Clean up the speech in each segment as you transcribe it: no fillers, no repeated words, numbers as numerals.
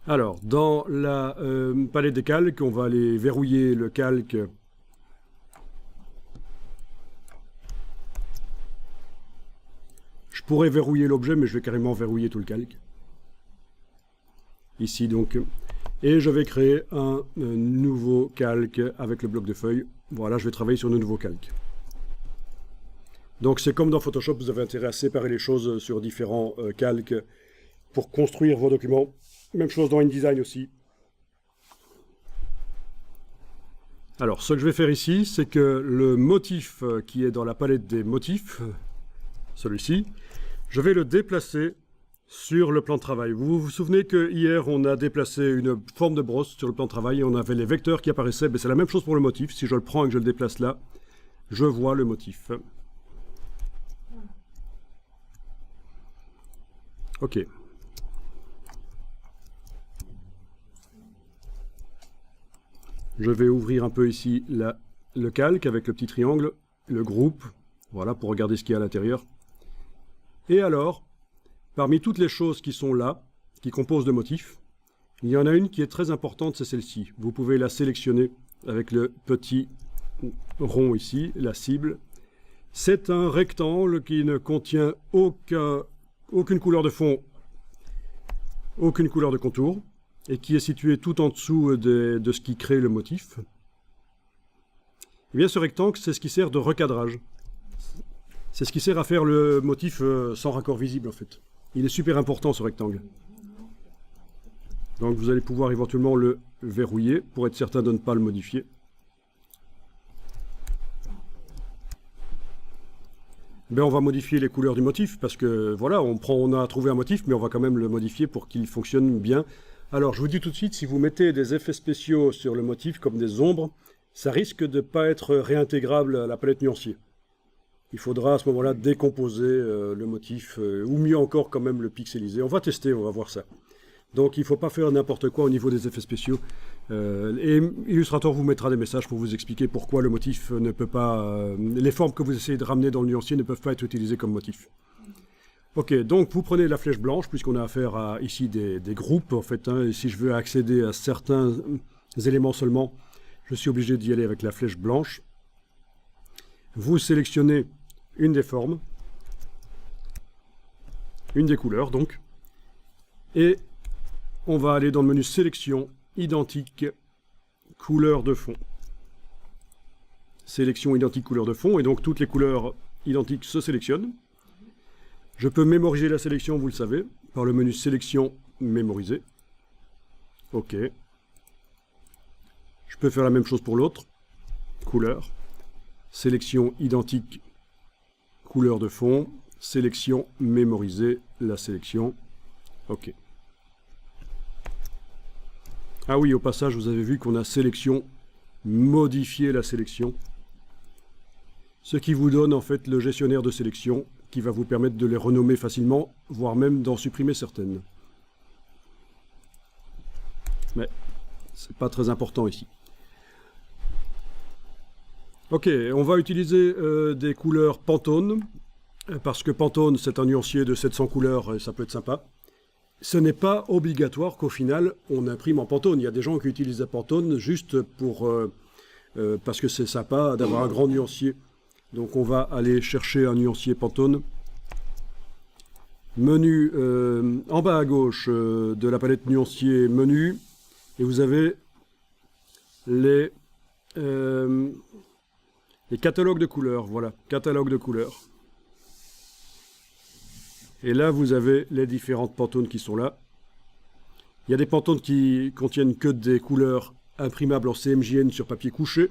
Alors, dans la palette des calques, on va aller verrouiller le calque. Je pourrais verrouiller l'objet, mais je vais carrément verrouiller tout le calque. Ici donc. Et je vais créer un nouveau calque avec le bloc de feuilles. Voilà, je vais travailler sur de nouveaux calques. Donc c'est comme dans Photoshop, vous avez intérêt à séparer les choses sur différents calques pour construire vos documents. Même chose dans InDesign aussi. Alors, ce que je vais faire ici, c'est que le motif qui est dans la palette des motifs, celui-ci, je vais le déplacer sur le plan de travail. Vous vous souvenez que hier, on a déplacé une forme de brosse sur le plan de travail et on avait les vecteurs qui apparaissaient. C'est la même chose pour le motif. Si je le prends et que je le déplace là, je vois le motif. Ok. Je vais ouvrir un peu ici le calque avec le petit triangle, le groupe, voilà, pour regarder ce qu'il y a à l'intérieur. Et alors, parmi toutes les choses qui sont là, qui composent le motif, il y en a une qui est très importante, c'est celle-ci. Vous pouvez la sélectionner avec le petit rond ici, la cible. C'est un rectangle qui ne contient aucune couleur de fond, aucune couleur de contour, et qui est situé tout en dessous de ce qui crée le motif. Eh bien, ce rectangle, c'est ce qui sert de recadrage. C'est ce qui sert à faire le motif sans raccord visible, en fait. Il est super important, ce rectangle. Donc, vous allez pouvoir éventuellement le verrouiller pour être certain de ne pas le modifier. Ben, on va modifier les couleurs du motif, parce que, voilà, on a trouvé un motif, mais on va quand même le modifier pour qu'il fonctionne bien. Alors, je vous dis tout de suite, si vous mettez des effets spéciaux sur le motif, comme des ombres, ça risque de ne pas être réintégrable à la palette nuancier. Il faudra à ce moment-là décomposer le motif, ou mieux encore quand même le pixeliser. On va tester, on va voir ça. Donc, il ne faut pas faire n'importe quoi au niveau des effets spéciaux. Et Illustrator vous mettra des messages pour vous expliquer pourquoi le motif ne peut pas... les formes que vous essayez de ramener dans le nuancier ne peuvent pas être utilisées comme motif. Ok, donc vous prenez la flèche blanche, puisqu'on a affaire à ici des groupes, en fait. Et si je veux accéder à certains éléments seulement, je suis obligé d'y aller avec la flèche blanche. Vous sélectionnez une des formes, une des couleurs, donc. Et on va aller dans le menu sélection, identique, couleur de fond. Sélection identique, couleur de fond, et donc toutes les couleurs identiques se sélectionnent. Je peux mémoriser la sélection, vous le savez, par le menu sélection, mémoriser. Ok. Je peux faire la même chose pour l'autre. Couleur. Sélection identique, couleur de fond. Sélection, mémoriser la sélection. Ok. Ah oui, au passage, vous avez vu qu'on a sélection, modifier la sélection. Ce qui vous donne en fait le gestionnaire de sélection qui va vous permettre de les renommer facilement, voire même d'en supprimer certaines. Mais c'est pas très important ici. Ok, on va utiliser des couleurs Pantone, parce que Pantone c'est un nuancier de 700 couleurs et ça peut être sympa. Ce n'est pas obligatoire qu'au final on imprime en Pantone. Il y a des gens qui utilisent la Pantone juste pour parce que c'est sympa d'avoir un grand nuancier. Donc on va aller chercher un nuancier Pantone. Menu en bas à gauche de la palette nuancier menu. Et vous avez les catalogues de couleurs. Voilà, catalogue de couleurs. Et là vous avez les différentes Pantones qui sont là. Il y a des Pantones qui contiennent que des couleurs imprimables en CMJN sur papier couché.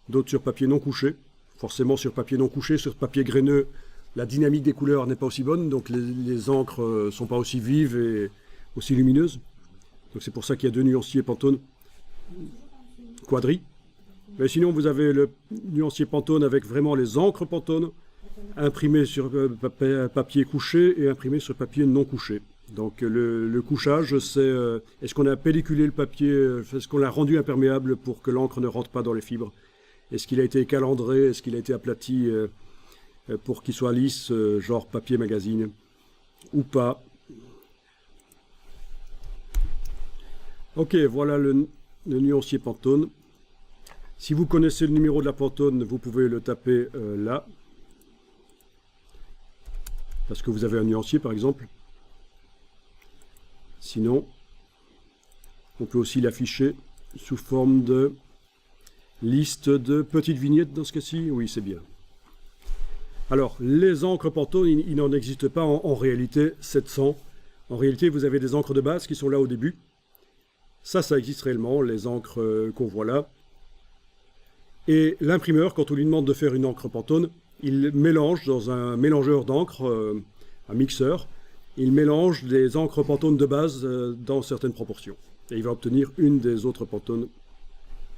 D'autres sur papier non couché. Forcément, sur papier non couché, sur papier graineux, la dynamique des couleurs n'est pas aussi bonne, donc les encres ne sont pas aussi vives et aussi lumineuses. Donc c'est pour ça qu'il y a deux nuanciers Pantone quadri. Mais sinon, vous avez le nuancier Pantone avec vraiment les encres Pantone, imprimées sur papier couché et imprimées sur papier non couché. Donc le couchage, c'est est-ce qu'on a pelliculé le papier, est-ce qu'on l'a rendu imperméable pour que l'encre ne rentre pas dans les fibres? Est-ce qu'il a été calandré? Est-ce qu'il a été aplati pour qu'il soit lisse, genre papier magazine? Ou pas? Ok, voilà le nuancier Pantone. Si vous connaissez le numéro de la Pantone, vous pouvez le taper là. Parce que vous avez un nuancier par exemple. Sinon, on peut aussi l'afficher sous forme de liste de petites vignettes dans ce cas-ci. Oui, c'est bien. Alors, les encres Pantone, il n'en existe pas en réalité 700. En réalité, vous avez des encres de base qui sont là au début. Ça existe réellement, les encres qu'on voit là. Et l'imprimeur, quand on lui demande de faire une encre Pantone, il mélange dans un mélangeur d'encre, un mixeur, il mélange des encres Pantone de base dans certaines proportions. Et il va obtenir une des autres Pantone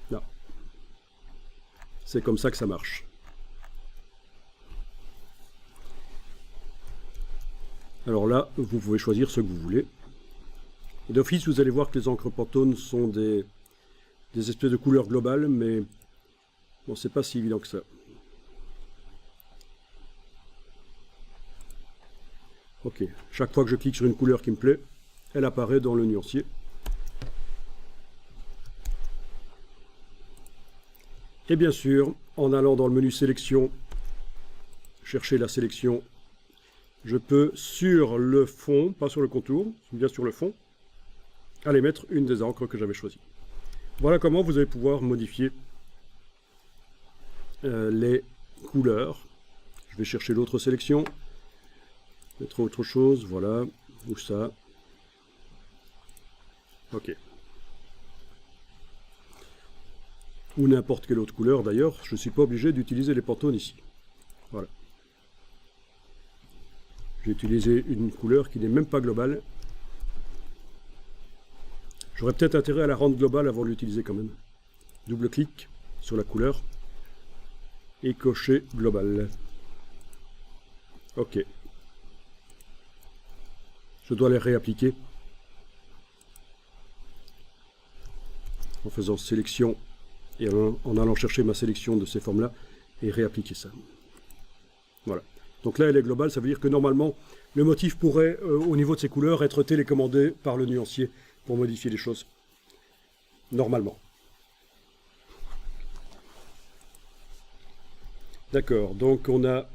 là. C'est comme ça que ça marche. Alors là, vous pouvez choisir ce que vous voulez. D'office, vous allez voir que les encres Pantone sont des espèces de couleurs globales, mais bon, c'est pas si évident que ça. Ok, chaque fois que je clique sur une couleur qui me plaît, elle apparaît dans le nuancier. Et bien sûr, en allant dans le menu sélection, chercher la sélection, je peux sur le fond, pas sur le contour, bien sur le fond, aller mettre une des encres que j'avais choisies. Voilà comment vous allez pouvoir modifier les couleurs. Je vais chercher l'autre sélection, mettre autre chose, voilà, ou ça. Ok. Ou n'importe quelle autre couleur d'ailleurs, je ne suis pas obligé d'utiliser les Pantone ici. Voilà. J'ai utilisé une couleur qui n'est même pas globale. J'aurais peut-être intérêt à la rendre globale avant de l'utiliser quand même. Double-clic sur la couleur et cocher global. Ok. Je dois les réappliquer en faisant sélection et en allant chercher ma sélection de ces formes-là et réappliquer ça. Voilà. Donc là, elle est globale, ça veut dire que normalement, le motif pourrait, au niveau de ses couleurs, être télécommandé par le nuancier pour modifier les choses. Normalement. D'accord, donc on a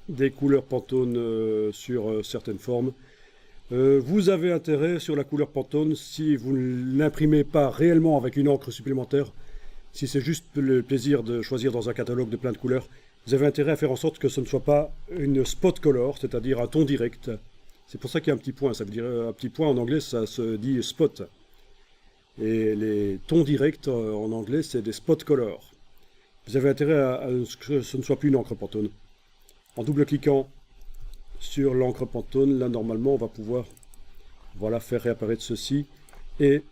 des couleurs Pantone sur certaines formes. Vous avez intérêt sur la couleur Pantone, si vous ne l'imprimez pas réellement avec une encre supplémentaire, si c'est juste le plaisir de choisir dans un catalogue de plein de couleurs, vous avez intérêt à faire en sorte que ce ne soit pas une spot color, c'est-à-dire un ton direct. C'est pour ça qu'il y a un petit point, ça veut dire un petit point en anglais, ça se dit spot. Et les tons directs en anglais, c'est des spot color. Vous avez intérêt à ce que ce ne soit plus une encre Pantone. En double-cliquant sur l'encre Pantone, là normalement on va pouvoir voilà, faire réapparaître ceci. Et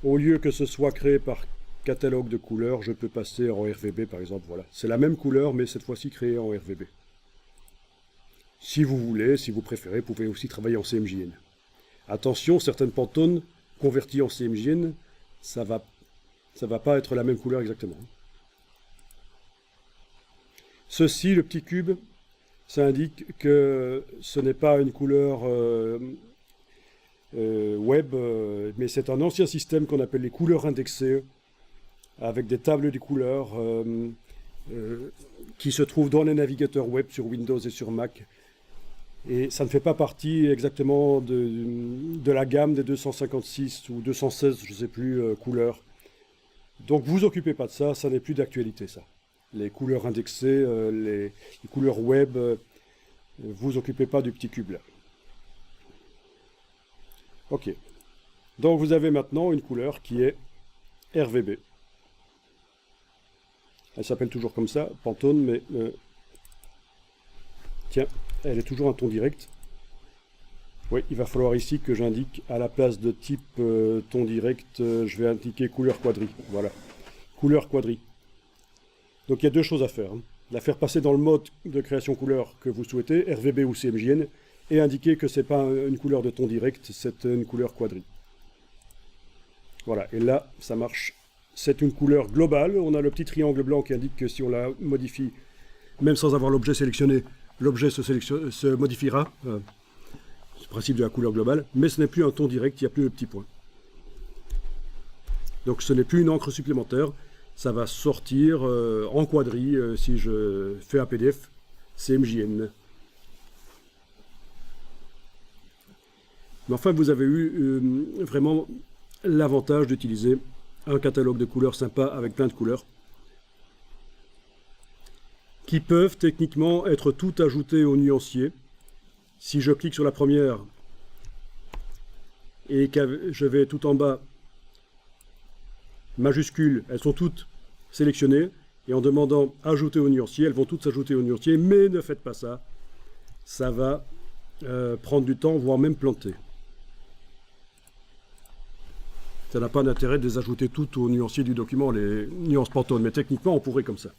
au lieu que ce soit créé par catalogue de couleurs, je peux passer en RVB par exemple. Voilà. C'est la même couleur mais cette fois-ci créée en RVB. Si vous voulez, si vous préférez, vous pouvez aussi travailler en CMJN. Attention, certaines Pantone converties en CMJN, ça va pas être la même couleur exactement. Ceci, le petit cube, ça indique que ce n'est pas une couleur web, mais c'est un ancien système qu'on appelle les couleurs indexées, avec des tables de couleurs qui se trouvent dans les navigateurs web sur Windows et sur Mac. Et ça ne fait pas partie exactement de la gamme des 256 ou 216, je ne sais plus, couleurs. Donc vous occupez pas de ça, ça n'est plus d'actualité ça. Les couleurs indexées, les couleurs web, vous occupez pas du petit cube là. Ok. Donc vous avez maintenant une couleur qui est RVB. Elle s'appelle toujours comme ça, Pantone, mais tiens, elle est toujours un ton direct. Oui, il va falloir ici que j'indique à la place de type ton direct, je vais indiquer couleur quadri. Voilà, couleur quadri. Donc il y a deux choses à faire. La faire passer dans le mode de création couleur que vous souhaitez, RVB ou CMJN, et indiquer que ce n'est pas une couleur de ton direct, c'est une couleur quadri. Voilà, et là, ça marche. C'est une couleur globale. On a le petit triangle blanc qui indique que si on la modifie, même sans avoir l'objet sélectionné, l'objet se modifiera. C'est le principe de la couleur globale. Mais ce n'est plus un ton direct, il n'y a plus le petit point. Donc ce n'est plus une encre supplémentaire, ça va sortir en quadri si je fais un PDF CMJN. Mais enfin, vous avez eu vraiment l'avantage d'utiliser un catalogue de couleurs sympa avec plein de couleurs qui peuvent techniquement être toutes ajoutées au nuancier. Si je clique sur la première et que je vais tout en bas, majuscules, elles sont toutes sélectionnées, et en demandant ajouter au nuancier, elles vont toutes s'ajouter au nuancier, mais ne faites pas ça, ça va prendre du temps, voire même planter. Ça n'a pas d'intérêt de les ajouter toutes au nuancier du document, les nuances Pantone, mais techniquement on pourrait comme ça.